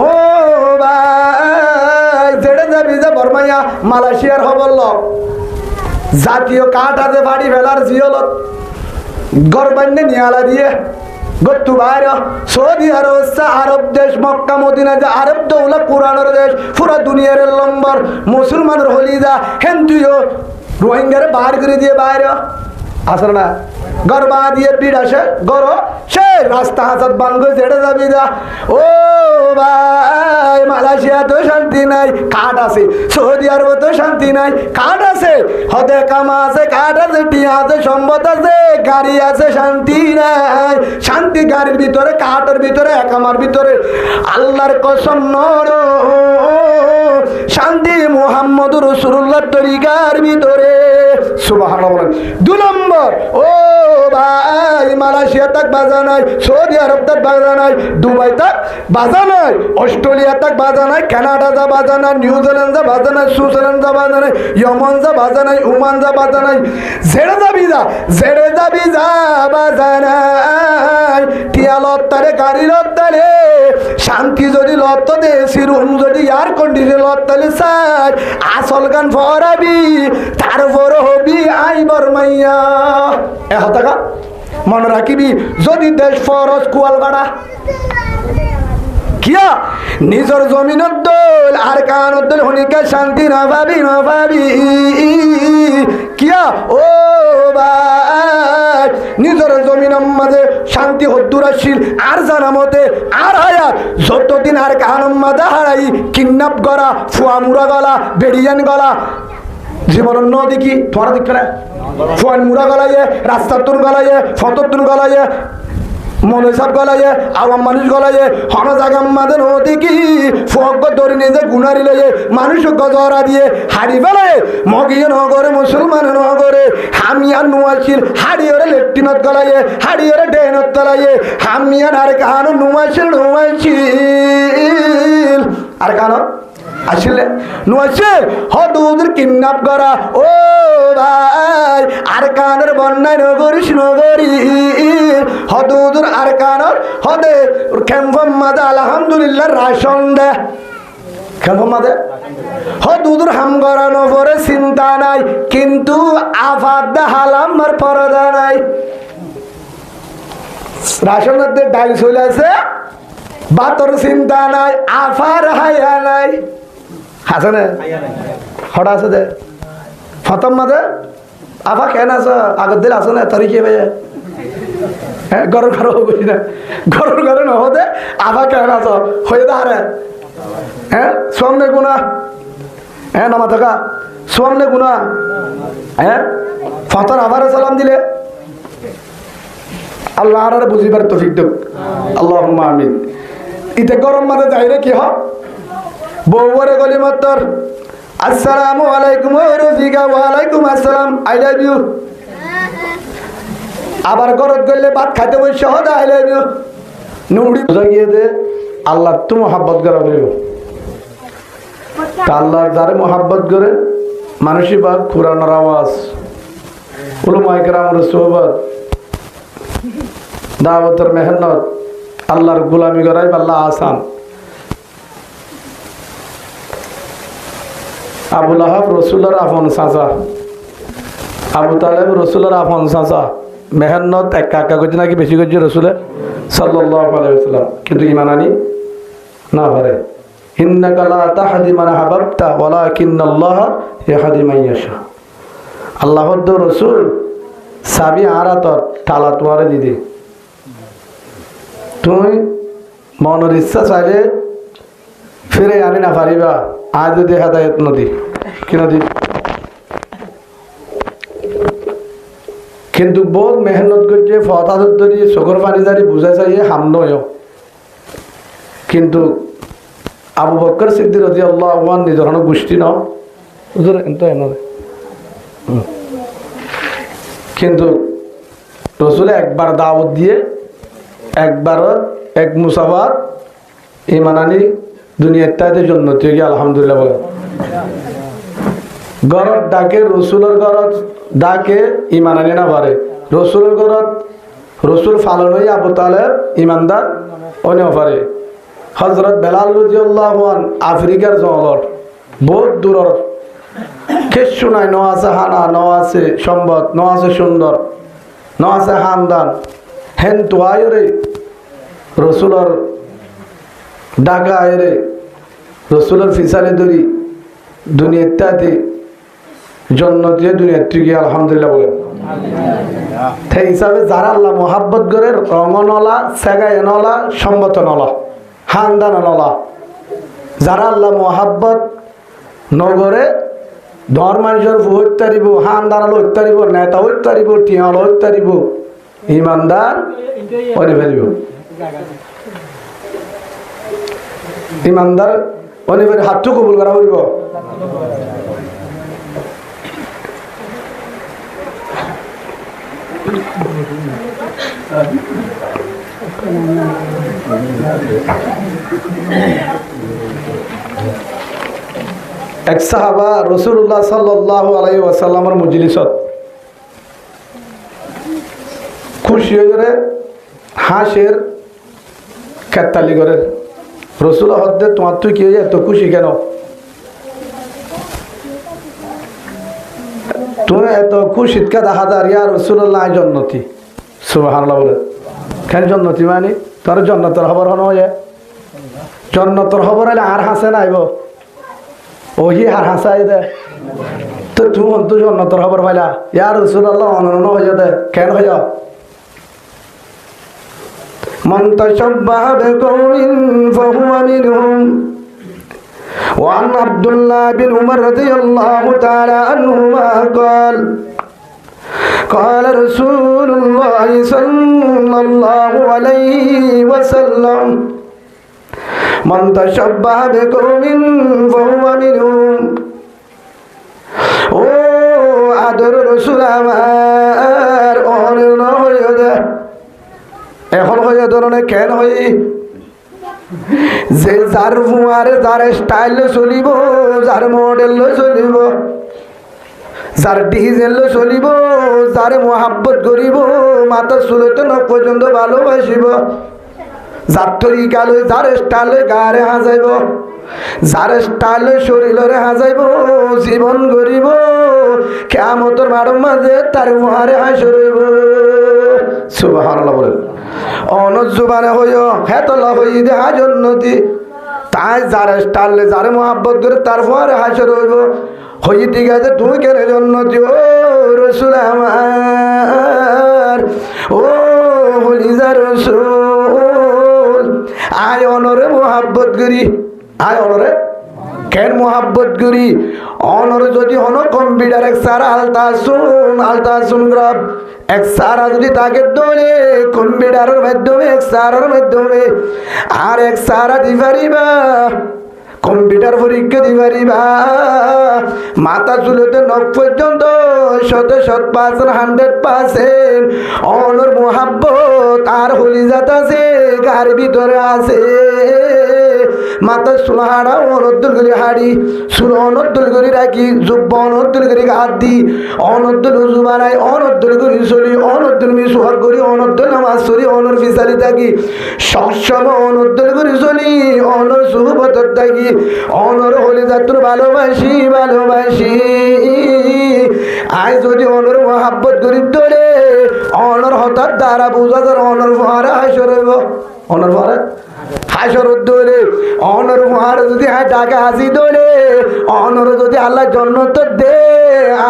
ও ভাই ছেড়ে যাবি যে বর্মাইয়া মালয়েশিয়ার হবল জাতীয় কাঠ আছে বাড়ি ফেলার জিয়লত গরবান্নে নিয়ালা দিয়ে গত্তু বাইর সৌদি আরব আরব দেশ মক্কা মদিনা যে আরব দৌলা কোরআনের দেশ পুরা দুনিয়ার নম্বর মুসলমানের হলিদা হেন্তুও রোহিঙ্গারে বার করে দিয়ে বাইরে আসলে না গরবা দিয়ে পিঠ আসে গর সে রাস্তা হাসাত বানগো ছেড়ে যাবি যা ও ভাই মালয়েশিয়া তো শান্তি নাই কাঠ আছে সৌদি আরব তো শান্তি নাই কাঠ আছে হদে কামা আছে কাঠ আছে টিয়া আছে সম্পদ আছে গাড়ি আছে শান্তি নাই শান্তি গাড়ির ভিতরে কাঠের ভিতরে একামার ভিতরে আল্লাহর কসম নর শান্তি মুহাম্মদ রাসূলুল্লাহর তরিকার ভিতরে সুবহানাল্লাহ। 2 নম্বর ও ভাই মালয়েশিয়া তক বাজা নাই সৌদি আরব তক বাজা নাই দুবাই তক বাজা নাই অস্ট্রেলিয়া তক বাজা নাই কানাডা যা বাজা নাই নিউজিল্যান্ড যা বাজা নাই সুইজারল্যান্ড যা বাজা নাই ইয়েমেন যা বাজা নাই ওমান যা বাজা নাই জেড়ে যাবি যা বাজা নাই টিয়া লত্তারে গাড়ি লত্তারে শান্তি যদি লত্ত দে সিরুম যদি এয়ার কন্ডিশন লত্তালে চাই আসল গান ফরাবি তারপর হবি আই বর্মাইয়া টাকা মনে রাখিবি যদি দেশ ফরজ কুয়াল বাড়া কিয়া নিজের জমিনের দোল আর কানের দোল হনিকে শান্তি না পাবি কিয়া ও ভাই নিজের জমিনের মাঝে শান্তি হদ্দুর আসিল আর জানা মতে আর হায়াত যতদিন আর কানের মাঝে হারাই কিডন্যাপ করা ফুয়ামুরা গলা বেরিয়ান গলা জীবনের নদী কি তোমার দেখবে না ফুয়ান মুড়া গলাইয়ে রাস্তার তুন গলাইয়ে ফতর তুন গলাইয়ে মনসাব গলাইয়ে আওয়াম মানুষ গলাইয়ে হন জাগাম মাদে নদী কি ফক ধরে নিয়ে যে গুনারি লইয়ে মানুষ গজরা দিয়ে হাড়ি ফেলায় মগিয়ে নগরে মুসলমান নগরে হামিয়ার নুয়াছিল হাড়িওরে লেট্টিনত গলাইয়ে হাড়িওরে ডেনত গলাইয়ে হামিয়ার আর কাহানো নুয়াছিল আর কানো আসলে নুয়াছিল হদুদের কিডন্যাপ করা ও ভাই আর কানের বন্যায় নগরিস নগরী হদুদের আর কানের হদে খেম্পম মাদা আলহামদুলিল্লাহ রাশন দে খেম্পম মাদে হদুদের হাম করানো পরে চিন্তা নাই কিন্তু আফাদ দে হালাম আর পরদা নাই রাশনের দে ডাল চলে আছে বাতর চিন্তা নাই আফার হাইয়া নাই আছে না হঠাৎ আছে দে ফতম মাঝে আফা কেন আছে আগের দিন আছে না তারিখে ভাইয়া হ্যাঁ গরম বুঝি না গরম নহদে আফা কেন আছ হয়ে দাঁড়ে হ্যাঁ সোমনে গুণা হ্যাঁ নামা থাকা সোমনে গুণা হ্যাঁ ফতর আবার সালাম দিলে আল্লাহ আর বুঝিবার তৌফিক দেব আল্লাহুম্মা আমিন। ইতে গরম মাঝে যাই রে কি হয় বউরে গলি মতর আসসালামু আলাইকুম রফিকা ওয়ালাইকুম আসসালাম আই লাভ ইউ আবার গরত গেলে ভাত খাইতে বসে হদ আই লাভ ইউ নুড়ি বুঝা গিয়ে দে আল্লাহ তো মোহাব্বত করা বলিব তা আল্লাহ যারে মোহাব্বত করে মানুষই বা কোরআনের আওয়াজ উলামায়ে কেরামের সোহবত দাওয়াতের মেহনত আল্লাহর গোলামি করাই আল্লাহ আসান। আবু লাহাব রসুলের আপন চাচা আবু তালেব রসুলের আপন চাচা মেহনত একা করছে নাকি বেশি করছে রসুলে সাল্লাল্লাহু আলাইহি ওয়াসাল্লাম কিন্তু ইমান আনি না পারে ইন্নাকা লা তাহদি মান আহবাবতা ওয়ালাকিন্নাল্লাহা ইয়াহদি মান ইয়াশা আল্লাহর তো রসুল সাবি আরাতর তালা তোমারে দিদি তুমি মনের ইচ্ছা চাইলে ফিরে আনি না পারিবা আজ যদি হেদায়েত নদী কি নদী কিন্তু বহুত মেহনত করছে ফতাদত ধরি চোখর পানি জারি বুঝাই চাইয়ে হাম নয় কিন্তু আবু বকর সিদ্দিক রাদিয়াল্লাহু আনহু নিজের গোষ্ঠী ন কিন্তু রসুলে একবার দাওয়াত দিয়ে একবার এক মুসাফার ইমান আনি দুনিয়ার তাইতে জন্য তুই আলহামদুলিল্লাহ বলে গরত ডাকে রসুলের গরত ডাকে ইমান আনি না পারে রসুলের গরত রসুল ফালন হয়ে আবু তালেব ইমানদার অনেও পারে হযরত বেলাল রাদিয়াল্লাহু আনহু আফ্রিকার জঙ্গলর বহুত দূরর কিচ্ছু নাই, ন আছে হানা, ন আছে সম্পদ, ন আছে সুন্দর, ন আছে খানদান, হেন তোয়াইরে রসুলর ডাকা আয়রে রসুলর ফিসারে ধরি দুনিয়াতে জন্নত দিয়ে দুনিয়ার থেকে আলহামদুলিল্লাহ বলেন। সেই হিসাবে যারা আল্লাহ মোহাব্বত করে রঙনলা, সেগায়নলা, সম্বতনলা, হানদানলা, যারা আল্লাহ মোহাব্বত নগরে ধর্মানুসার হত্যারিব, হানদানাল হত্যারিব, নেতা হত্যারিব, টিয়াল হত্যারিব, ইমানদার অনে ফেলিব, ইমানদার অনে ফেলি হাতটু কবুল করা হইব। এক সাহাবা রাসূলুল্লাহ সাল্লাল্লাহু আলাইহি ওয়াসাল্লামের মজলিসত খুশি হয়ে গেলে হাঁসের কেতালি করে রসুল হদ্দে তোমার তুই কি হয়ে এত খুশি কেন, তুমি এত খুশিত কে দেখা যায় ইয়া রাসূলুল্লাহ জন্নতি। সুবহানাল্লাহ বলে কেন জন্নতি মানে তোর জন্নতের খবর হন হয়ে জন্নতর খবর হলে আর হাসে নাইব ওহি আর হাসাই দে তো তুমি তো জন্নতর খবর পাইলা ইয়া রাসূলুল্লাহ অনন্য হয়ে দে কেন হয়ে মান তাশাব্বাহা বিকওমিন ফাহুয়া মিনহুম। وعن عبد الله بن عمر رضي الله تعالى عنهما قال قال رسول الله صلى الله عليه وسلم من تشبه بقوم فهو منهم। ও আদর রাসূল আমার অনন্য হয়ে দে এখন হয়ে ধরনে কেন হই যে যার ফুয়ারে যার স্টাইল চলিব, যার মডেল চলিব, যার ডিজাইন চলিব, যার মোহাব্বত করিব, মাথা চুলতে নখ পর্যন্ত ভালোবাসিব, যার তরিকা লই যার স্টাইল গারে হাজাইব, যার স্টাইল শরীরে হাজাইব, জীবন গরিব কিয়ামতের মাঠের মাঝে তার ফুয়ারে হাসর হইব। সুবহানাল্লাহ বলেন অনজুবানে হইও হেতলা হই দেখা জন্নতি তাই যার স্টাইলে যারে মোহাব্বত করে তার ফুয়ারে হাসর হইব হই। ঠিক আছে তুই কেন জন্নতি ও রাসূল আমার, ও হলিজা রাসূল আয় অনরে মোহাব্বত করি, আয় অনরে কেন মোহাব্বত করি অনর যদি হন কম্পিউটার এক সারা আলতাসুন গ্রাফ এক সারা যদি তাকে ধরে কম্পিউটারের মাধ্যমে এক সারার মাধ্যমে আর এক সারা দি পারিবা কম্পিউটার পরীক্ষা দি পারিবা মাথা চুলতে নখ পর্যন্ত 100% অনর মোহাব্বত আর হলিজাত আছে গার ভিতরে আছে। মাথা চুলহাড়া অনদ্দুল করে হাড়ি চুল অনদ্দুল করে রাখি জুব্বা অনদ্দুল করে হাত দি অনদ্দুল উজু বানাই অনদ্দুল করে চলি অনদ্দুল মিসওয়াক করি অনদ্দুল নামাজ পড়ি অনর ফিসালি থাকি সবসময় অনদ্দুল করে চলি অনর সুহবতত থাকি অনর হলিজাতুর ভালোবাসি ভালোবাসি। আজ যদি অনর মোহাব্বত গরিব ধরে অনর হঠাৎ দ্বারা বোঝা যার অনর ভাড়া হাসর হইব অনর ভাড়া হাসর ধরে অনর ভাড়া যদি টাকা হাসি ধরে অনর যদি আল্লাহ জন্নত দে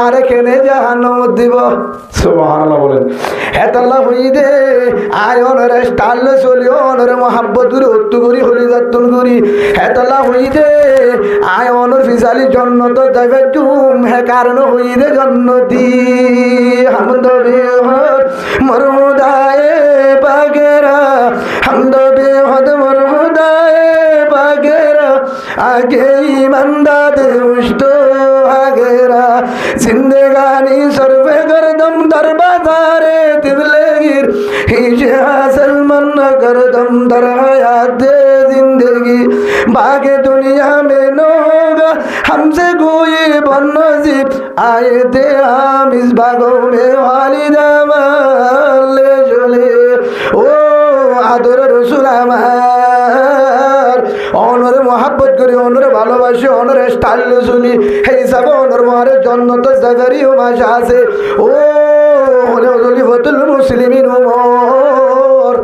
আর এখানে জাহান্নাম দিব। সুবহানাল্লাহ বলেন হেতাল্লাহ হই দে আয় অনরে স্টাইল চলি অনরে মোহাব্বত করি অত্তু করি হলি যাতুন করি হেতাল্লাহ হই দে আয় অনর ফিসালি জন্নত যাবে তুম হে কারণ হই দে জন্নতি হামদ বেহদ মরহুদায়ে বাগেরা হামদ বেহদ মরহুদায়ে বাগেরা আগে ইমানদাদে উষ্ট আগেরা জিন্দেগানি সরবে গরদম दर बाजारे तिबलेगिर हिजे हासिल मन करदम दर हयात जिंदगी बागे दुनिया में न होगा हमसे कोई बनसीब आए थे हम इस बागों में वालिदा ले चले। ও আদর রাসূল আমার মহাব্বত করি অনরে ভালোবাসি অনরে স্টাইল শুনি সেই হিসাবে অনর মহারে জন্নত জাগারি ও মাসা আছে ও হলে খলিফাতুল মুসলিমিন উমর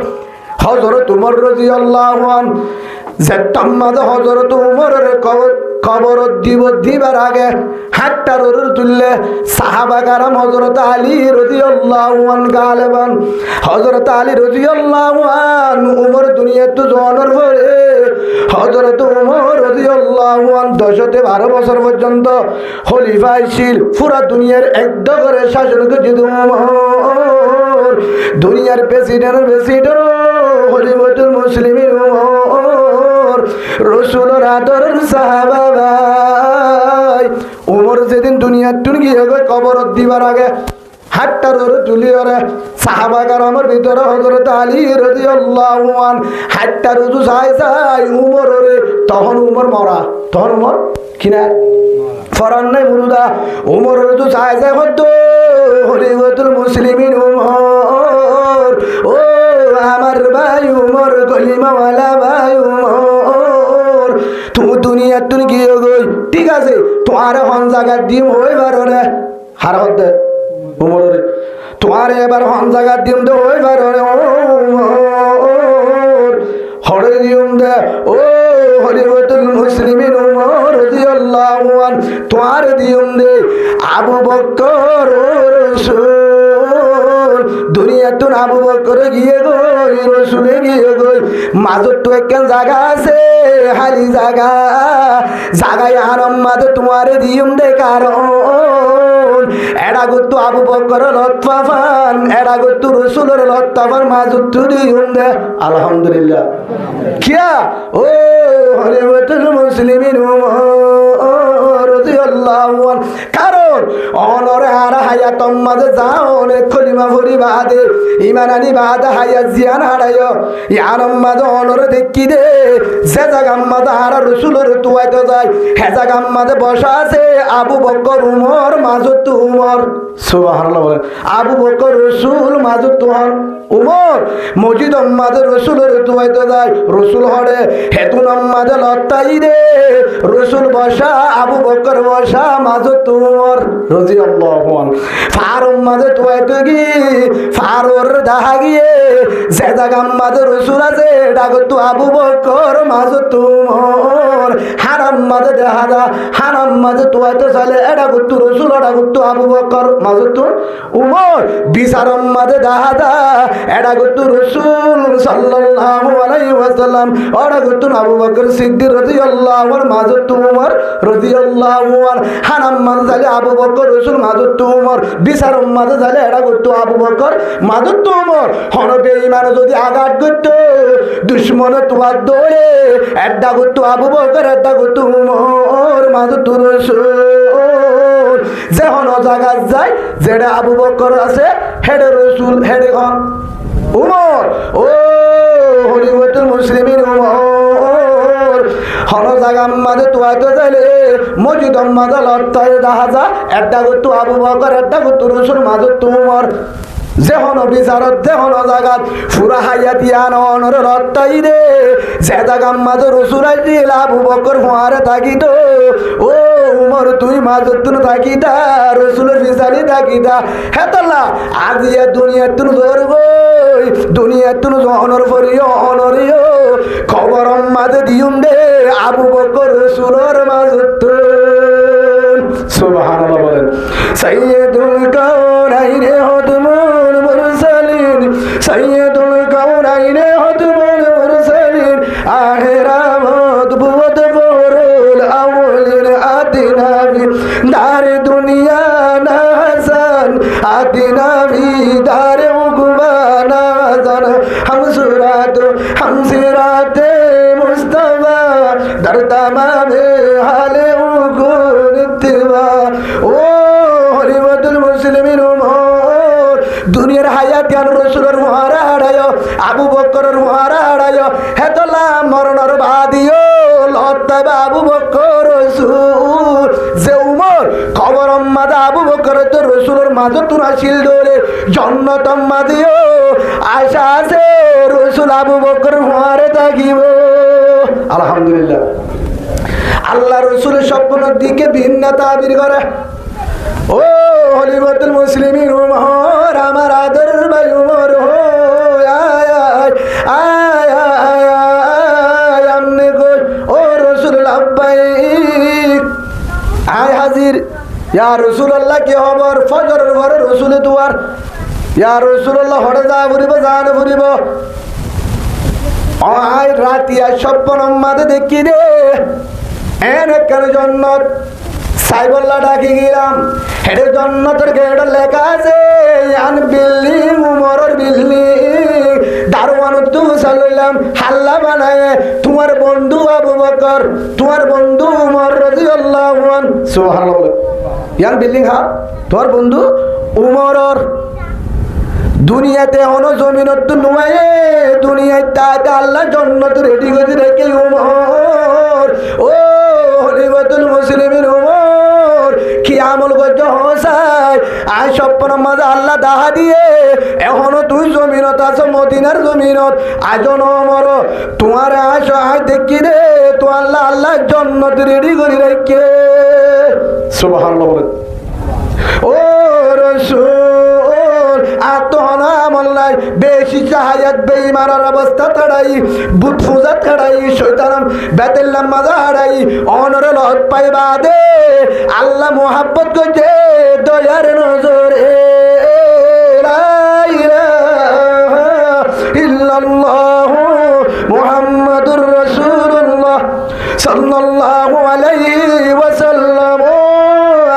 হযরত উমর রাদিয়াল্লাহু আনহু জেতাম্মাদ হযরত উমরের কবর দিবার আগে হাতটা তুললে সাহাবা কারাম হযরত আলী রাদিয়াল্লাহু আনহু গালেবান হযরত আলী রাদিয়াল্লাহু আনহু উমর দুনিয়াতে জন্মের পরে হযরত উমর রাদিয়াল্লাহু আনহু 10-12 বছর পর্যন্ত খলিফা ছিল পুরা দুনিয়ার একদম করে শাসন করেছিল উমর দুনিয়ার প্রেসিডেন্ট খলিফাতুল মুসলিমিন উমর রাসূলের আদরের সাহাবা ভাই উমর যেদিন দুনিয়ার গিয়ে কবর দিবার আগে হাতটা তুলিয়রে সাহাবা কারামের ভিতরে হযরত আলী রাদিয়াল্লাহু আনহু হাতটা রুজু চাই উমরে তখন উমর মরা তখন উমর কিনা ফরান নাই মুরুদা উমর রুজু চাই হতো খলিফাতুল মুসলিমিন উমর ও আমার ভাই উমর কলিমাওয়ালা ভাই উমর তুমি দুনিয়ার গিয়ে গই ঠিক আছে তোমার হন জায়গা দিম হই পারো রে হার হতে উমর তোমার এবার হন জায়গা দিম দে হই পারো রে উমর হরে দিম দে ও খলিফাতুল মুসলিমিন উমর রাদিয়াল্লাহু আনহু তোমার দিম দে আবু বকর রাসূল দুনিয়াতে আবু বকর গিয়ে গই রাসূলে গিয়ে গই মাজত তো একখান জায়গা আছে হালি জায়গায় আরামাদ তোমারে দিম দে কারণ এডা গত্তু আবু বকর লতফান এডা গত্তু রাসূলের লতফান মাজত দিম দে আলহামদুলিল্লাহ কিয়া ও খলিফাতুল মুসলিমিন উমর রাদিয়াল্লাহু আনহু কারণ অনরে আর হায়াতম মাঝে যাও অনেক খলিমা ভরি বাদে ইমান আনি বাদ হায়াত জিয়ান হারায় ইয়ানম মাঝে অনরে দেখি দে যে জায়গার মাঝে আর রাসূলের তুয়াইতে যায় হে জায়গার মাঝে বসা আছে আবু বকর উমর মাজত উমর সুবহানাল্লাহ বলে আবু বকর রাসূল মাজত উমর মসজিদ মাঝে রাসূলের তুয়াইতে যায় রাসূল হড়ে হেতু মাঝে লত্তাই রে রাসূল বসা আবু বকর বসা মাজত উমর রাদিয়াল্লাহু আনহু ফারুক মাঝে তুয়াইতে গি ফারুর দাহা গিয়ে যে জায়গা মাঝে রাসূল আছে ডাকতো আবু বকর মাজত উমর হারাম মাঝে দেখা দা হারাম মাঝে তুয়াইতে চলে এটা করতো রাসূল এটা করতো আবু বকর মাজত উমর বিচারম মাঝে দেখা দা এটা করতো রাসূল সাল্লাল্লাহু আলাইহি ওয়াসাল্লাম এটা করতো আবু বকর সিদ্দিক রাদিয়াল্লাহু আনহু মাজত উমর রাদিয়াল্লাহু আনহু হারাম মাঝে চলে আবু বকর রাসূল মাজত উমর বিচারম মাঝে চলে এটা করতো আবু বকর মাজত উমর হন বেঈমান যদি আঘাত করতো দুশমন তোয়ার দৌড়ে একটা করতো আবু বকর একটা করতো উমর মাজত রাসূল যে হন জায়গা যায় যেটা আবু বকর আছে হেডে রাসূল হেডে খন উমর ও খলিফাতুল মুসলিমিন উমর হন জায়গা মাঝে তোয়াইতে যাইলে মসজিদ মাঝে লড়তাই দেখা যা একটা করতো আবু বকর একটা করতো রাসূল মাজত উমর যেহন বিচারত যেহন জাগাত ফুরা হাইয়াত ইয়ান অনর রত্তাই রে যে জাগাম মাঝে রাসূল আইছিল আবু বকর ফুয়ারে থাকিত ও উমর তুই মাজতুন থাকিতা রাসূলের ফিসালি থাকিতা হেতলা আজ ইয়া দুনিয়াতুন জোর গই দুনিয়াতুন অনর ফরিও অনরিও খবরম মাঝে দিউম দে আবু বকর রাসূলের মাজতুন সুবহানাল্লাহ বলেন সাইয়্যিদুল কাওনাইনি হুদমুল মুরসালিন সাইয়্যিদুল কাওনাইনি হুদমুল মুরসালিন আখিরাত বুদ ফুরুল আউলিন আতিনা বি দার দুনিয়া না হাসান আতিনা বি দার উকবা না হাসান হাম সিরাতে মুস্তাফা در تمام حال উকুন ইত্তিবা ও খলিফাতুল মুসলিমিন উমর দুনিয়ার হায়াত জ্ঞান রাসূলের মুহারা হারায় আবু বকরের মুহারা হারায় হেতলা মরণের বাদিও লত্তাবা আবু বকর রাসূল যে উমর কবর মাদা আবু বকর তো রাসূলের মাঝে তুনাশিল দরে জান্নাতম মাদিও আশা আছে রাসূল আবু বকর মুহারে থাকিব আলহামদুলিল্লাহ। আল্লাহ রসুলের স্বপ্নের দিকে ভিন্ন তাবির করে। ও হলিবতুল মুসলিমিন উমর, আমার আদর ভাই উমর, হো আয় আয় আয় আয় আয় আমনে কই ও রসুল লাব্বাইক, আয় হাজির। ইয়া রাসূলুল্লাহ কি খবর? ফজরের ঘরে রসুলে দুয়ার। ইয়া রাসূলুল্লাহ হরে যা ফুরিব, জান ফুরিব। আয় রাতিয়া স্বপ্ন মাঝে দেখি রে এনে কেন জন্নত সাইবল্লা ডাকি গেলাম, হেডে জন্নতের গেট লেখা আছে আন বিল্ডিং উমরের বিল্ডিং। দারোয়ান তু সালাম হাল্লা বানায় তোমার বন্ধু আবু বকর, তোমার বন্ধু উমর রাদিয়াল্লাহু আনহু। সুবহানাল্লাহ। ইয়ান বিল্ডিং হা তোমার বন্ধু উমরর। দুনিয়াতে হনো জমিনত তো নয়, দুনিয়ায় তাতে আল্লাহ জন্নত রেডি করে রেখে উমর। ও হলিবতুল মুসলিমিন উমর, কি আমল করছো হসাই? আয় স্বপ্ন মাঝে আল্লাহ দাহা দিয়ে এখনো তুই জমিনত আছো, মদিনার জমিনত। আজ নমর তোমার আস আয় দেখি রে তো আল্লাহ আল্লাহ জন্নত রেডি করে রেখে। সুবহানাল্লাহ। ও রসুল আত্মহনা আমল্লাই বেশি চাহায়াত বেঈমানের অবস্থা ছাড়াই, বুত পূজা ছাড়াই, শয়তান বেতেল্লাম মাজা হারাই অনরে লত পাইবা দে আল্লাহ মোহাব্বত করছে দয়ার নজরে। লা ইলাহা ইল্লাল্লাহু মুহাম্মাদুর রাসূলুল্লাহ সাল্লাল্লাহু আলাইহি ওয়াসাল্লাম।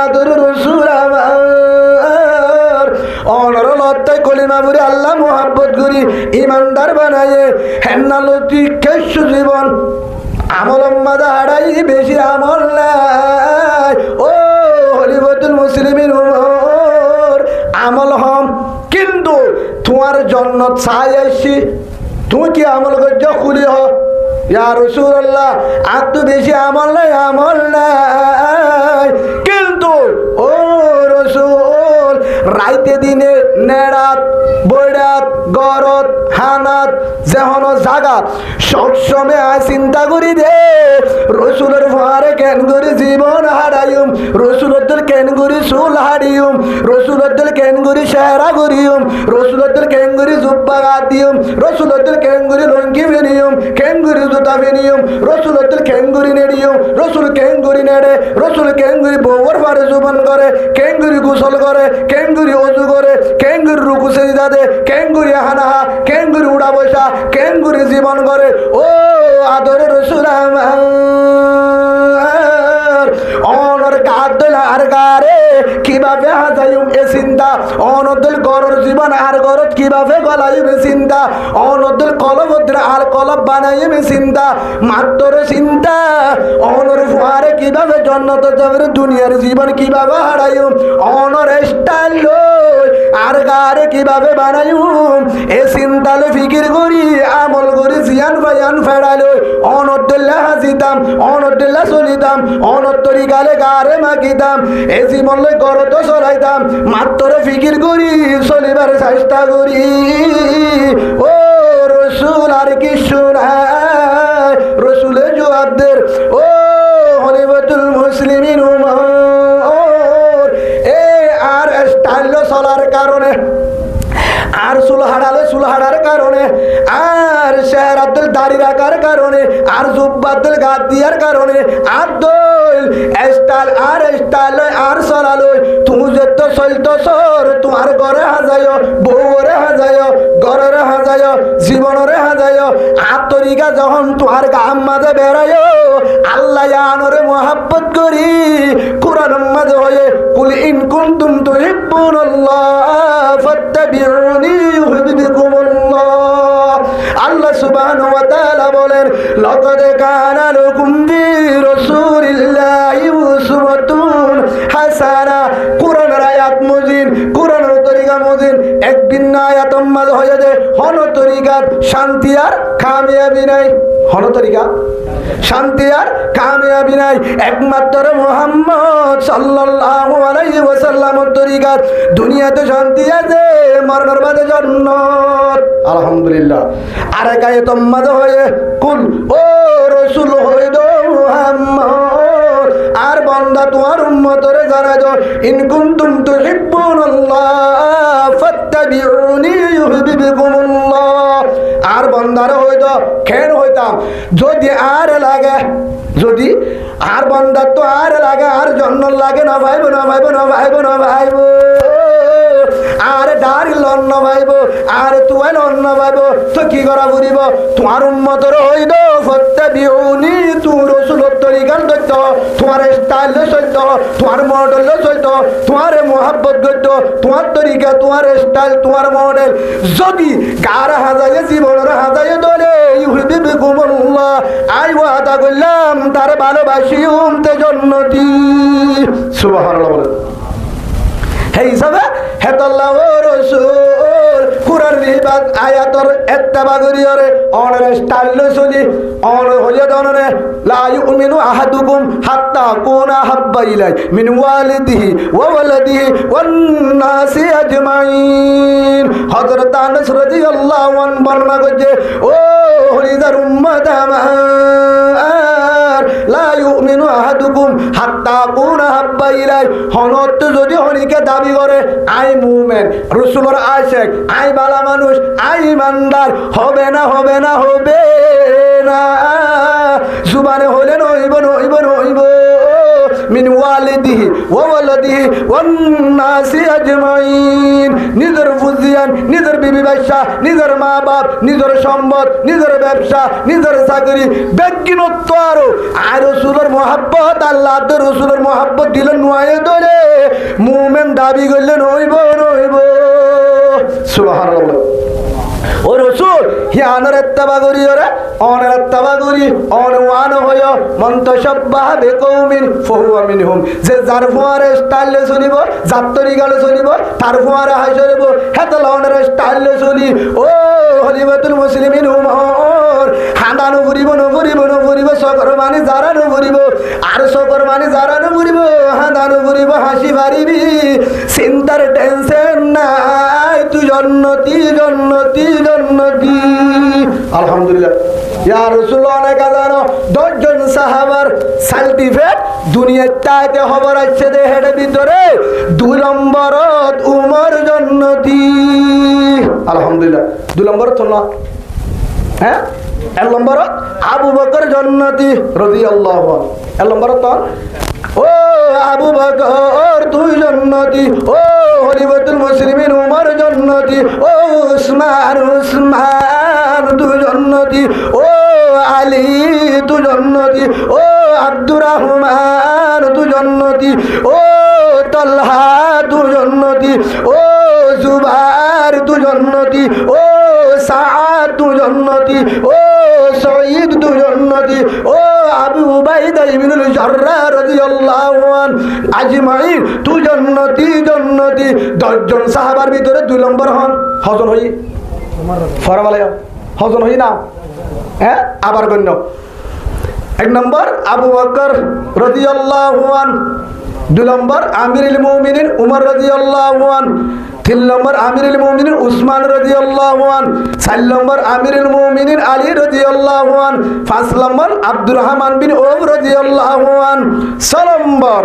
আদর রাসূল আমার অনরলতায় কলিমা পড়ে আল্লাহ মোহাব্বত করি ইমানদার বানায়ে হেন্নালতি কেশ জীবন আমল মাদা হারাই বেশি আমল নাই। ও হলিবতুল মুসলিমিন উমর, আমল হম কিন্তু তোমার জন্য চাই আসছি, তুমি কি আমল করছো খুলি হ। ইয়া রাসূলুল্লাহ আর তো বেশি আমল নাই, আমল নাই কিন্তু ও রসুল রাইতে দিনে নেড়াত বৈরাত গরত হানাত যেহন জাগাত সবসময় আয় চিন্তা করি দে রসুলের ভারে কেন করি জীবন হারাইম, রসুলদের কেন করি চুল হারিম, রসুলদের কেন করি চেহারা করিম, রসুলদের কেন করি জুব্বা গাদিম, রসুলদের কেন করি লঙ্কি ফেনিম, কেন করি জুতা ফেনিম, রসুলদের কেন করি নেড়িম, রসুল কেন করি নেড়ে, রসুল কেন করি বউর ভারে জুবান করে, কেন করি গোসল করে, কেন করি অজু করে, কেন করি রুকু সেজদা দে, কেন করি হানাহা, কেন করি উড়া বসা, কেন করি জীবন করে। ও আদর রসুল আমার অনর কাদল আর গারে কিভাবে হাজাইম এ চিন্তা, অনদল গরর জীবন আর গরত কিভাবে গলাইম এ চিন্তা, অনদল কলবদ্র আর কলব বানাইম এ চিন্তা, মাত্র চিন্তা অনর ফুয়ারে কিভাবে জন্নত যাবে, দুনিয়ার জীবন কিভাবে হারাইম, অনর স্টাইল আর গারে কিভাবে বানাইম এ চিন্তালে ফিকির করি আমল করি জিয়ান ভাইয়ান ফেরালো অনদুল্লাহ হাজিতাম, অনদুল্লাহ চলিতাম, অনত্তরি গালে গারে মাগিতাম, এ জীবনলে গরত চলাইতাম, মাত্র ফিকির করি চলিবার চেষ্টা করি। ও রসুল আর কি শোনায়, রসুলের জবাবদের ও হলিবতুল মুসলিমিন উমর, এ আর স্টাইল চলার কারণে আর চুল হারালে চুল হারার কারণে, আর শেহরাতুল দাড়ি রাখার কারণে, আর জুব্বাতুল গাদ দিয়ার কারণে, আর দল স্টাইল আর স্টাইল আর চলালই তুমি যত চলতো সর তোমার ঘরে হাজায়, বউরে হাজায়, ঘরের হাজায়, জীবনরে হাজায়, আত্মরিকা যখন তোমার গাম মাঝে বেড়ায় আল্লাহ আনরে মোহাব্বত করি কোরআন মাঝে হয়ে কুল ইন কুনতুম তুহিব্বুনাল্লাহ ফাত্তাবিউনি ইউহিব্বুকুমুল্লাহ। আল্লাহ সুবহানাহু ওয়া তাআলা বলেন লাকাদ কানা লাকুম ফি রাসূলিল্লাহি উসওয়াতুন হাসানা। কোরআনের আয়াত মুজিন, কোরআনের তরিকা মুজিন, একদিন না আয়াত মাঝে হয়ে যায় হন তরিকার শান্তি আর কামিয়াবি নাই, হন তরিকা শান্তি আর কামিয়াবি নাই একমাত্র মুহাম্মদ সাল্লাল্লাহু আলাইহি ওয়াসাল্লামের তরিকাত দুনিয়াতে শান্তি আছে মরণের বাদে জান্নাত আলহামদুলিল্লাহ আরে গায়ে তোমাদ হয়ে কুল ও রাসূল হয়ে দো মুহাম্মদ আর বান্দা তোমার উম্মতরে জানা দাও ইন কুনতুম তুহিব্বুনাল্লাহ ফাত্তাবিউনি ইউহিব্বুকুমুল্লাহ আর বান্দার হয়ে দাও কেন হইতাম যদি আর লাগে যদি আর বান্দার তো আর লাগে আর জন্য লাগে না ভাইবো না ভাইবো না ভাইবো না ভাইবো আর দাড়ি লন্ন ভাইব আর তুই লন্ন ভাইব তো কি করা বুড়িব তোমার উম্মতর হইদ ফত্তা দিউনি তুই রসুলের তরিকার দৈত্য তোমার স্টাইল সত্য তোমার মডেল সত্য তোমার মোহাব্বত গদ্য তোমার তরিকা তোমার স্টাইল তোমার মডেল যদি গার হাজায় জীবনের হাজায় দলে ইউহিবি কুমুল্লাহ আই ওয়াদা করলাম তার ভালোবাসি উমতে জন্নতি সুবহানাল্লাহ বলে হে হিসাবে হেতাল্লাহ রসুল কুরআন রিবাত আয়াতর ইত্তেবা করিয়রে অনরে স্টাইল চলি অন হইয়া দনরে লা ইউমিনু আহাদুকুম হাত্তা কুনা হাব্বা ইলাই মিন ওয়ালিদিহি ওয়া ওয়ালাদিহি ওয়ান নাসি আজমাইন হযরত আনাস রাদিয়াল্লাহু আনহু বর্ণনা করছে ও হলিদার উম্মত আমার লা ইউমিনু আহাদুকুম হাত্তা কুনা হাব্বা ইলাই হনত যদি হনিকে দাবি করে আই মুমিন রাসূলের আশিক আই ভালো মানুষ আই ইমানদার হবে না হবে না হবে না জুবানে হলে নইব নইব নইব মিন ওয়ালিদিহি ওয়া ওয়ালাদিহি ওয়ান নাসি আজমাইন নিজের ফুজিয়ান নিজের বিবি বাচ্চা নিজের মা বাপ নিজের সম্পদ নিজের ব্যবসা নিজের চাকরি ব্যক্তিগত আর রাসূলের মহব্বত আল্লাহ তো রাসূলের মহব্বত দিলেন নয় ধরে মুমিন দাবি করলেন নইব নইব সুবহানাল্লাহ ও রসুল হিয়ানের ইত্তেবা করি ওরে অনের ইত্তেবা করি অনওয়ান হয় মন্তশাব্বাহ বিকৌমিন ফাহুয়া মিনহুম যে যার ফুয়ারে স্টাইলে চলিব যার তরিকালে চলিব তার ফুয়ারে হাই চলিব হেতল অনের স্টাইলে চলি ও হলিবাতুল মুসলিমিন উমর হাঁদানো ঘুরিব নঘুরিব নঘুরিব সকর মানে যারা নঘুরিব আর সকর মানে যারা নঘুরিব হাঁদানো ঘুরিব হাসি পারিবি চিন্তার টেনশন নাই তুই জন্নতি জন্নতি জন্নতি আলহামদুলিল্লাহ ইয়া রাসূলুল্লাহ অনেক জানো 10 জন সাহাবার সার্টিফিকেট দুনিয়ার চাইতে খবর আছে দেহের ভিতরে 2 নম্বরত উমর জন্নতি আলহামদুলিল্লাহ 2 নম্বরত না হ্যাঁ 1 নম্বরত আবু বকর জন্নতি রাদিয়াল্লাহু আনহু 1 নম্বরত ও আবু বকর তুই জন্নতি ও খলিফাতুল মুসলিমিন উমর জন্নতি ও উসমান উসমান তুই জন্নতি ও আলী তুই জন্নতি ও আব্দুর রহমান তুই জন্নতি ও তালহা তুই জন্নতি ও জুবাইর তুই জন্নতি ও সাআদ তুই জন্নতি ও সঈদ তুই জন্নতি ও আবু উবাইদা ইবনুল জাররাহ রাদিয়াল্লাহু আনহু আজমাইন তুই জন্নতি জন্নতি 10 জন সাহাবার ভিতরে 2 নম্বর হন হজন হই ফরমালায় হজন হই না হ্যাঁ আবার গণ্য 1 নম্বর আবু বকর রাদিয়াল্লাহু আনহু 2 নম্বর আমিরুল মুমিনিন উমর রাদিয়াল্লাহু আনহু 3 নম্বর আমিরুল মুমিনিন উসমান রাদিয়াল্লাহু আনহু 4 নম্বর আমিরুল মুমিনিন আলী রাদিয়াল্লাহু আনহু 5 নম্বর আব্দুর রহমান বিন আওফ রাদিয়াল্লাহু আনহু 6 নম্বর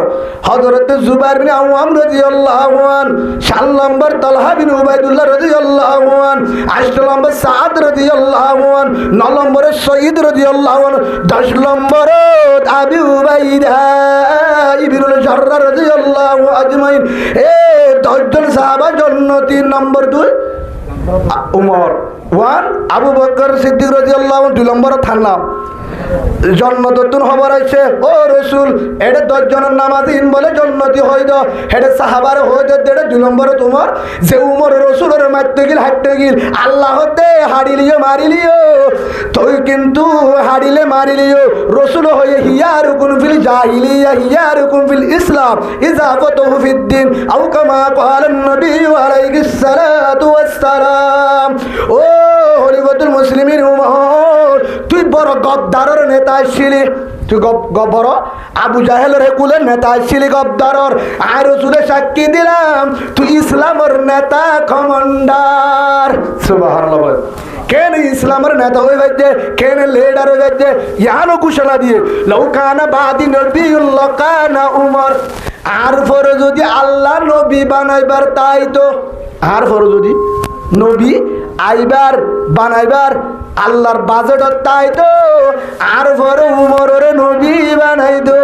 হযরত জুবাইর বিন আওয়াম রাদিয়াল্লাহু আনহু 7 নম্বর তালহা বিন উবাইদুল্লাহ রাদিয়াল্লাহু আনহু 8 নম্বর সাদ রাদিয়াল্লাহু আনহু 9 নম্বর সঈদ রাদিয়াল্লাহু আনহু 10 নম্বর আবু উবাইদা ইবনুল জাররাহ রাদিয়াল্লাহু আজমাইন এ 10 জন সাহাবা জন্নতি নম্বর 2 উমর 1 আবু বকর সিদ্দিক রাদিয়াল্লাহু আনহু 2 নম্বর থানাম জন্নততুন খবর আছে ও রাসূল এডে 10 জনের নামাজিন বলে জন্নতি হইদ এডে সাহাবার হইদ দেড়ে 2 নম্বর তোমার যে উমর রাসূলের মারতে গিল হাঁটতে গিল আল্লাহতে হারিলিও মারিলিও তুই কিন্তু হারিলে মারিলিও রাসূল হয়ে হিয়ারুকুন ফিল জাহিলিয়া হিয়ারুকুন ফিল ইসলাম ইজাফতুহু ফিদ দ্বীন আও কামা ক্বালা নবী আলাইহিস সালাতু ওয়াস সালাম ও খলিফাতুল মুসলিমিন উমর তুই বড় গদ্দারের নেতা ছিলি, তুই বড় আবু জাহেলের কুলের নেতা ছিলি গদ্দারর। আর রসুলের সাক্ষী দিলাম তুই ইসলামের নেতা কমান্ডার। সুবহানাল্লাহ। কেন ইসলামের নেতা হয়ে যাচ্ছে, কেন লিডার হয়ে যাচ্ছে? ইয়ানো ঘোষণা দিয়ে লৌকানা বাদি নবিউল্লাহ কানা উমর। আর পরে যদি আল্লাহ নবী বানাইবার তাই তো, আর পরে যদি নবী আইবার বানাইবার আল্লাহর বাজেট তাই তো, আর পরে উমরের নবী বানাই দো।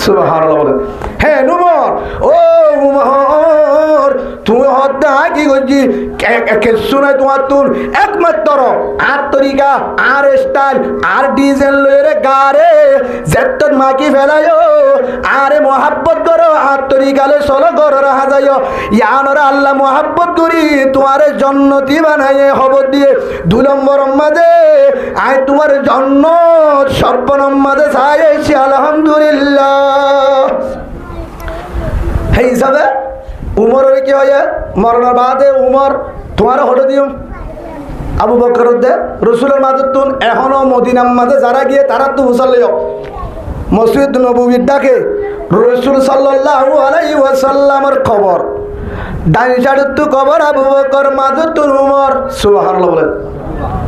সুবহানাল্লাহ। হ্যাঁ উমর, ও উমর তুমি হত্যা কি করছি শোনায় তোমার তুন একমাত্র আর তরিকা আর স্টাইল আর ডিজাইন লয়ে গারে যেত মাকি ফেলায় আরে মহাব্বত করো আর তরিকালে চলো গর রাহা যায় ইয়ানর আল্লাহ মহাব্বত করি তোমার জন্নতি বানাইয়ে খবর দিয়ে 2 নম্বর মাঝে আয় তোমার জন্নত সর্বনম মাঝে চাইছি আলহামদুলিল্লাহ। সেই হিসাবে উমরের কি হয় মরণের বাদে উমর তোমার হটো দিও আবু বকর দে রসুলের মাঝে তুন এখনো মদিনার মাঝে যারা গিয়ে তারা তো হুসাল্লিও মসজিদ নববীর ডাকে রসুল সাল্লাল্লাহু আলাইহি ওয়াসাল্লামের খবর ডাইন সাইডে তো খবর আবু বকর মাঝে তুন উমর। সুবহানাল্লাহ বলেন।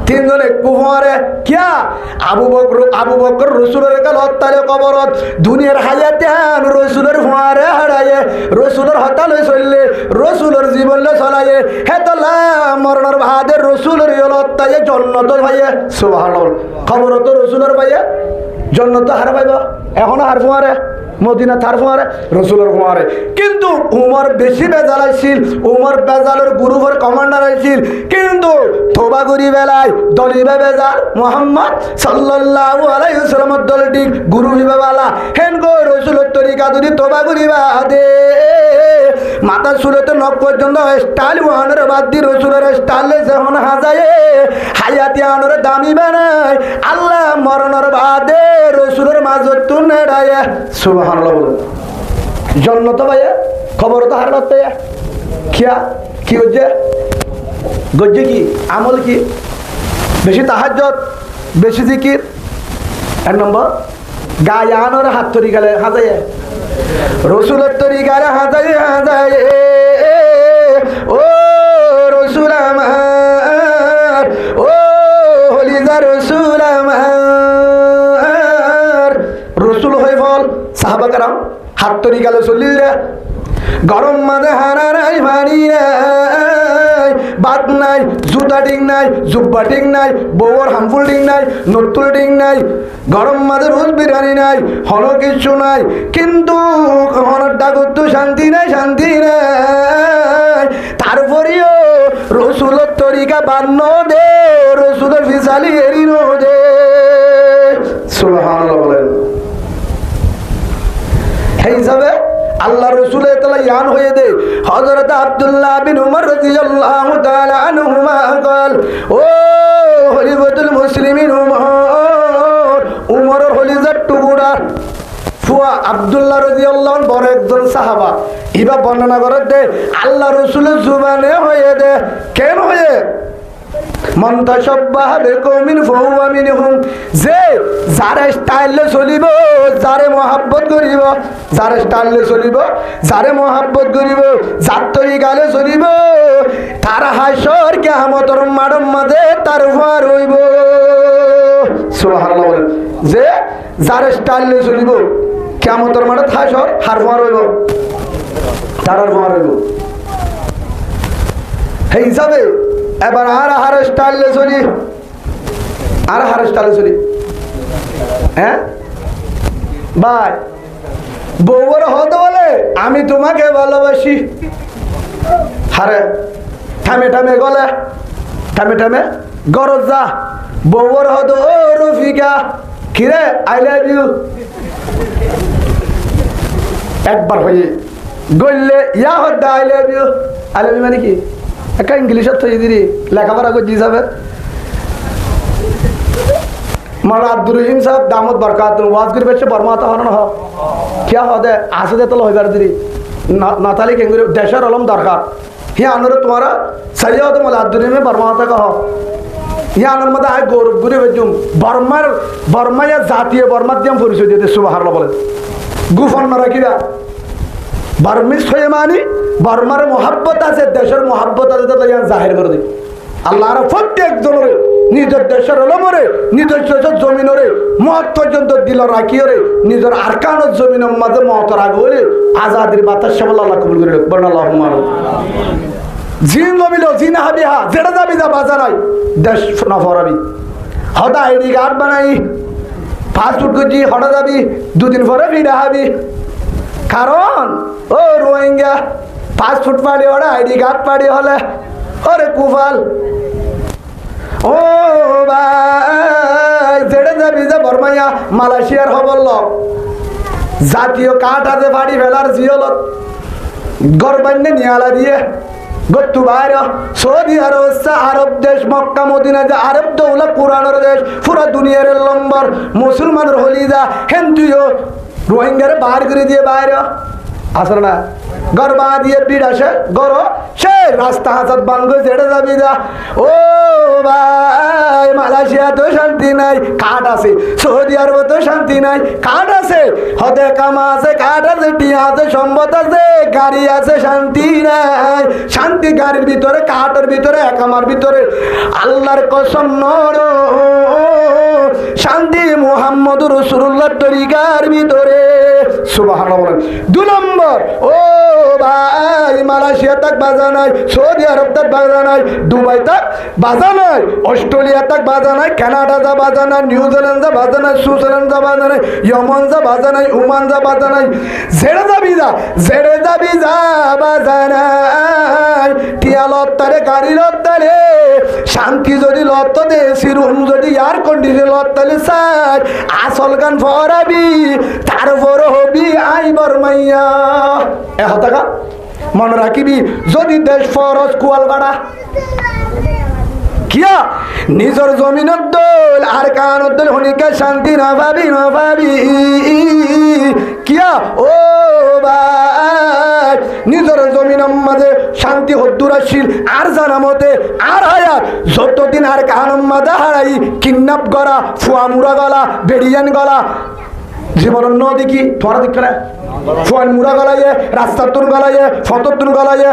3 জনে কুফারে কিয়া আবু বকর রসুলের কাল হত্যালে কবরত দুনিয়ার হায়াতে আন রসুলের ফুয়ারে হারায়ে রসুলের হত্যা লই চললে রসুলের জীবন লই চলায়ে হেতলা মরণের ভাদে রসুলের হত্যায়ে জন্নত ভাইয়ে। সুবহানাল্লাহ। খবরত রসুলের ভাইয়ে জন্নত হার পাইব এখনো হার ফুয়ারে মদিনা থার ফুয়ারে রসুলের ফুয়ারে। কিন্তু উমর বেশি বেজাল আইছিল, উমর বেজালের গ্রুপের কমান্ডার আইছিল, কিন্তু তোবা করি বেলায় দলিবে বেজাল মোহাম্মদ সাল্লাল্লাহু আলাইহি ওয়াসাল্লামের দলটি গুরু বিবাবালা হেন গো রসুলের তরিকা যদি তোবা করিবা দে মাথা সুরতে নখ পর্যন্ত স্টাইল ওয়ানের বাদ দি রসুলের স্টাইলে যখন হাজায়ে হায়াতি আনর দামি বানায় আল্লাহ মরণের বাদে রসুলের মাঝত তুন নেড়ায়। সুবহানাল্লাহ বলেন। জন্নত ভাইয়া খবর তো হার লাগতে খিয়া কি হচ্ছে গজ্জে কি আমল কি বেশি তাহাজ্জুদ বেশি জিকির। 1 নম্বর গায়ানোর হাত তরিকালে হাজায় রসুলের তরিকালে হাজায় হাজায় ও রসুল আমার ও হলিজা রসুল আমার রসুল হয়ে ফল সাহাবা কারাম হাত তরিকালে চলিল রে গরম মাঝে হারা নাই ভারী নাই বাদ নাই জুতা ঠিক নাই জুব্বা ঠিক নাই বউর হামফুল ঠিক নাই নতুল ঠিক নাই গরম মাঝে রোজ বিরিয়ানি নাই হলো কিছু নাই কিন্তু হনর ডাকত তো শান্তি নাই শান্তি নাই তারপরেও রসুলের তরিকা বান্ন দে রসুলের ফিসালি এরিনো দে। সুবহানাল্লাহ বলেন। এই হিসাবে আল্লাহ রসুল ইয়ান হয়ে দে হযরত আব্দুল্লাহ বিন উমর রাদিয়াল্লাহু তাআলা আনহুমা قال ও খলিফাতুল মুসলিমিন উমরের খলিফার টুকুরা ফুয়া আব্দুল্লাহ রাদিয়াল্লাহু আনহু বড় একজন সাহাবা ইবা বর্ণনা করে দে আল্লাহ রসুলের জুবানে হয়ে দে কেন হয়ে মান তাশাব্বাহা বিকওমিন ফাহুয়া মিনহুম যে যারে স্টাইলে চলিব যারে মহব্বত করিব যারে স্টাইলে চলিব যারে মহব্বত করিব যার তরিকালে চলিব তার হাসর কিয়ামতের মাঠের মাঝে তার ফার হইব। সুবহানাল্লাহ বলেন। যে যারে স্টাইলে চলিব কিয়ামতের মাঠে হাসর হার ফার হইব তার ফার হইব। এই হিসাবে এবার আর হার স্টাইলে চলি আর হার স্টাইলে চলি হ্যাঁ ভাই বউর হতে বলে আমি তোমাকে ভালোবাসি হারে থামে থামে গলে থামে থামে গরজ যা বউর হতো ও রফিকা কিরে আই লাভ ইউ একবার হয়ে গললে ইয়া হদ্দা আই লাভ ইউ মানে কি একটা ইংলিশত থই দিদি লেখাপড়া করছি হিসাবে মাওলানা আব্দুর রহিম সাহেব দামত বরকাত ওয়াজ করে বেশি বর্মাতা হন হ কিয়া হদে আসে দে তো হইবার দিদি নাতালি কেঙ্গুরি দেশের অলম দরকার হি আনরে তোমারা সৈয়দ মাওলানা আব্দুর রহিম বর্মাতা কহ ইয়ানোর মধ্যে আয় গৌরব ঘুরে বেজুম বর্মায় জাতীয় বর্মার দিয়ে পরিচয় দিতে সুবহানাল্লাহ বলে গুফন মারা কিরা বার্মিস হয়ে মানি বর্মার মহাব্বত আছে দেশের মহাব্বত আছে তো ইয়ান জাহির করে দিই আল্লাহর প্রত্যেকজনের নিজের দেশের অলমরে নিজের দেশের জমিনরে মত পর্যন্ত দিল রাখিওরে নিজের আরকানের জমিনের মাঝে মত রাখ হলে আজাদির বাতাস আল্লাহ কবুল করে বলেন আল্লাহুম্মা জিন লবিল জিনা হাবিহা যেটা যাবি যা বাজা নাই দেশ নফরাবি হদা আইডি কার্ড বানাই পাসপোর্ট করছি হঠাৎ যাবি দুদিন পরে ফিরে হাবি কারণ ও রোহিঙ্গা পাসপোর্ট পাড়ি ওরা আইডি কার্ড পাড়ি হলে ওরে কুফাল ও ভাই যেটা যাবি যা বর্মাইয়া মালয়েশিয়ার হবল জাতীয় কাঠ আছে বাড়ি ফেলার জিয়লত গরবান্নে নিয়ালা দিয়ে গত্তু বাইরে সৌদি আরব আরব দেশ মক্কা মদিনা যে আরব দৌলা কোরআনের দেশ পুরো দুনিয়ার নম্বর মুসলমানের হলিদা হেন্দুও রোহিঙ্গারে বার করে দিয়ে বাইরে আসল না গরবা দিয়ে পিঠ আসে গর সে রাস্তা হাত বান করে ছেড়ে যাবি যা ও ভাই মালয়েশিয়া তো শান্তি নাই কাঠ আছে সৌদি আরব তো শান্তি নাই কাঠ আছে হদে কামা আছে কাঠ আছে টিয়া আছে সম্পদ আছে গাড়ি আছে শান্তি নাই শান্তি গাড়ির ভিতরে কাঠের ভিতরে একামার ভিতরে আল্লাহর কসম নর শান্তি মুহাম্মদ রাসূলুল্লাহর তরিকার ভিতরে সুবহানাল্লাহ বলেন 2 নম্বর ও ভাই মালয়েশিয়া তক বাজা নাই সৌদি আরব তক বাজা নাই দুবাই তক বাজা নাই অস্ট্রেলিয়া তক বাজা নাই কানাডা যা বাজা নাই নিউজিল্যান্ড যা বাজা নাই সুইজারল্যান্ড যা বাজা নাই ইয়েমেন যা বাজা নাই ওমান যা বাজা নাই জেড়ে যাবি যা বাজা নাই টিয়া লত্তারে গাড়ি লত্তারে শান্তি যদি লত্ত দেশি রুম যদি এয়ার কন্ডিশন লত্তালে চাই আসল গান ফরাবি তারপর হবি আই বর্মাইয়া টাকা মনে রাখিবি যদি দেশ ফরজ কুয়াল গাড়া কিয়া নিজের জমিনের দোল আর কানের দোল হনিকে শান্তি না ভাবি কিয়া ও ভাই নিজের জমিনের মাঝে শান্তি হদ্দুরাশীল আর জানা মতে আর হায়াত যতদিন আর কানের মাঝে হারাই কিডন্যাপ করা ফুয়ামুরা গলা বেরিয়ান গলা জীবনের নদী কি তোমার দিক না ফুয়ান মুরা গলাইয়ে রাস্তার তুন গলাইয়ে ফতর তুন গলাইয়ে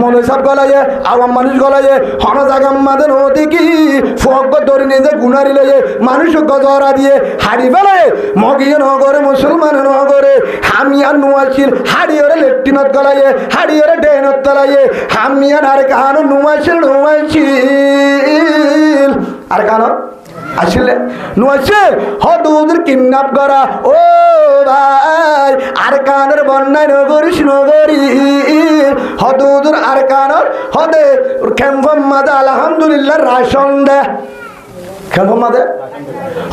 মনে সব গলাইয়ে আওয়াম মানুষ গলাইয়ে হন জাগাম মাঝে নদী কি ফক ধরে নিজে গুনারি লইয়ে মানুষ গজরা দিয়ে হাড়ি বেলায় মগিয়ে নগরে মুসলমান নগরে হামিয়ার নুয়াশিল হাড়িওরে লেফটিনত গলাইয়ে হাড়িওরে ডেনত তলাইয়ে হামিয়ার আর কানো নুয়াশিল আর কানো আসলে নুয়াশিল হদুদের কিডন্যাপ করা ও ভাই আর কানের বন্যায় নগরী হদুদের আর কানের হদে খেম্পম মাদে আলহামদুলিল্লাহ রাশন দে খেম্পম মাদে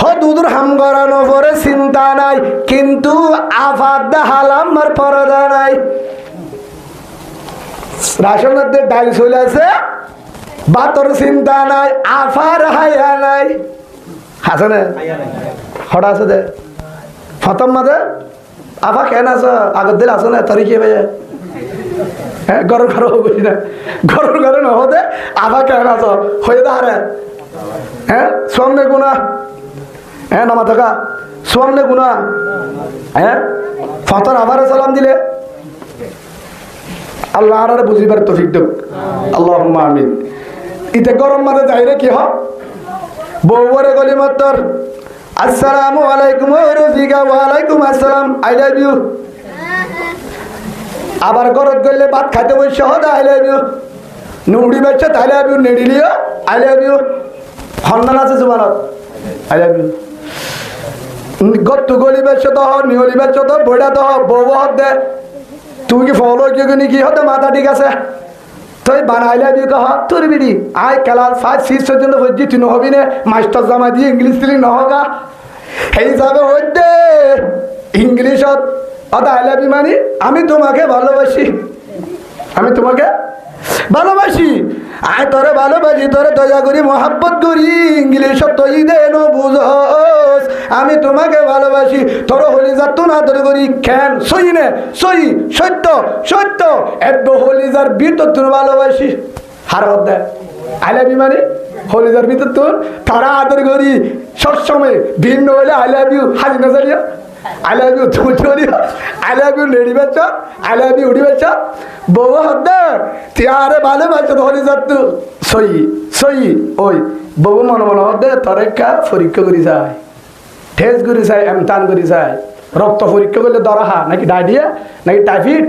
হদুদের হাম করানো পরে চিন্তা নাই কিন্তু আফাদ দে হালামার পরদা নাই রাশনের দে ডাল চলে আছে বাতর চিন্তা নাই আফার হায়া নাই আছে না হঠাৎ আছে দে ফতম মাঝে আফা কেন আছো আগের দিন আসো না তারিখে ভাই হ্যাঁ গরম বুঝি না গরম নহতে আফা কেন আছো হয়ে দাঁড়ে হ্যাঁ সোমনে গুণা হ্যাঁ নামা থাকা সোমনে গুণা হ্যাঁ ফতর আবারে সালাম দিলে আল্লাহ আর বুঝিবার তৌফিক দেব আল্লাহুম্মা আমিন ইতে গরম মাঝে যাই রে কি হ বউরে গলি মত্তর আসসালামু আলাইকুম রফিকা ওয়ালাইকুম আসসালাম আই লাভ ইউ আবার গরত গেলে ভাত খাইতে বসে হদ আই লাভ ইউ নুড়ি বেচে আই লাভ ইউ নেড়িলিও আই লাভ ইউ হন্নান আছে জুমানত আই লাভ ইউ গত্তু গলি বেচে তো নিহলি বেচে তো বইটা তো বউ হদ দে তুমি কি ফলো কি হতে মাথা ঠিক আছে তুই বানাইলে বি কহ তোর বিড়ি আয় ক্লাস 5 6 পর্যন্ত হইছি তুই নহবি না মাস্টার জামা দিয়ে ইংলিশ দিলি নহগা এই যাবে হইতে ইংলিশত আই লাভ ইউ মানে আমি তোমাকে ভালোবাসি আয় তোরে ভালোবাসি তোরে দয়া করি মহাব্বত করি ইংলিশত তুই দেন বুঝস আমি তোমাকে ভালোবাসি তোর হলি যা তো না ধরে করি কেন সই নে সই সত্য একদম হলি যার ভিতর তোর ভালোবাসি হার হতে আই লাভ ইউ মানে হলিদার ভিতর তোর তারা আদর করি সবসময় ভিন্ন হলে আই লাভ ইউ হাজি না জানিয়া আই লাভ ইউ তুমি চলিও আই লাভ ইউ লেডি বাচ্চা আই লাভ ইউ উড়ি বাচ্চা বউ হদ্দার তুই আরে ভালোবাসা তো হলিদার তো সই সই ওই বউ মনে মনে হদ্দে তোর একটা পরীক্ষা করি যায় ঠেস করি যায় এমতান করি যায় রক্ত পরীক্ষা করলে দরাহা নাকি ডায়রিয়া নাকি টাইফয়েড